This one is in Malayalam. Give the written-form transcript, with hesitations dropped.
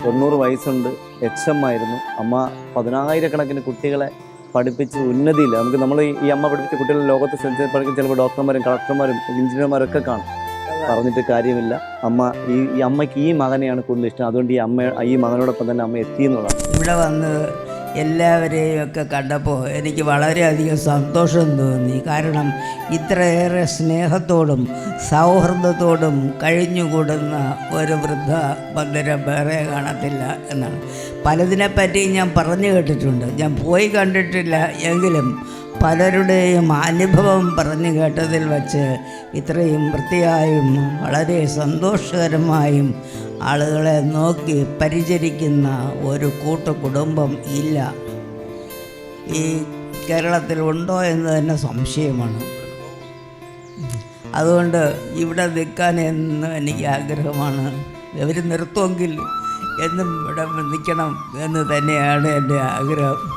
90 വയസ്സുണ്ട്, HM ആയിരുന്നു. അമ്മ 10,000-കണക്കിന് കുട്ടികളെ പഠിപ്പിച്ച് ഉന്നതിയില്ല. നമുക്ക് നമ്മൾ ഈ അമ്മ പഠിപ്പിച്ച കുട്ടികളെ ലോകത്ത് പഠിക്കുന്ന ചിലപ്പോൾ ഡോക്ടർമാരും കളക്ടർമാരും എഞ്ചിനീയർമാരും ഒക്കെ കാണും. പറഞ്ഞിട്ട് കാര്യമില്ല. ഈ അമ്മയ്ക്ക് ഈ മകനെയാണ് കൂടുതൽ ഇഷ്ടം. അതുകൊണ്ട് ഈ മകനോടൊപ്പം തന്നെ അമ്മ എത്തിയെന്നുള്ളതാണ്. ഇവിടെ വന്ന് എല്ലാവരെയും ഒക്കെ കണ്ടപ്പോൾ എനിക്ക് വളരെയധികം സന്തോഷം തോന്നി. കാരണം ഇത്രയേറെ സ്നേഹത്തോടും സൗഹൃദത്തോടും കഴിഞ്ഞുകൂടുന്ന ഒരു വൃദ്ധ മന്ദിരം വേറെ കാണത്തില്ല എന്നാണ്. പലതിനെപ്പറ്റി ഞാൻ പറഞ്ഞു കേട്ടിട്ടുണ്ട്, ഞാൻ പോയി കണ്ടിട്ടില്ല. എങ്കിലും പലരുടെയും അനുഭവം പറഞ്ഞു കേട്ടതിൽ വച്ച് ഇത്രയും വൃത്തിയായും വളരെ സന്തോഷകരമായും ആളുകളെ നോക്കി പരിചരിക്കുന്ന ഒരു കൂട്ടുകുടുംബം ഇല്ല. ഈ കേരളത്തിൽ ഉണ്ടോ എന്ന് തന്നെ സംശയമാണ്. അതുകൊണ്ട് ഇവിടെ നിൽക്കാൻ എന്നും എനിക്ക് ആഗ്രഹമാണ്. ഇവർ നിർത്തുമെങ്കിൽ എന്നും ഇവിടെ നിൽക്കണം എന്ന് തന്നെയാണ് എൻ്റെ ആഗ്രഹം.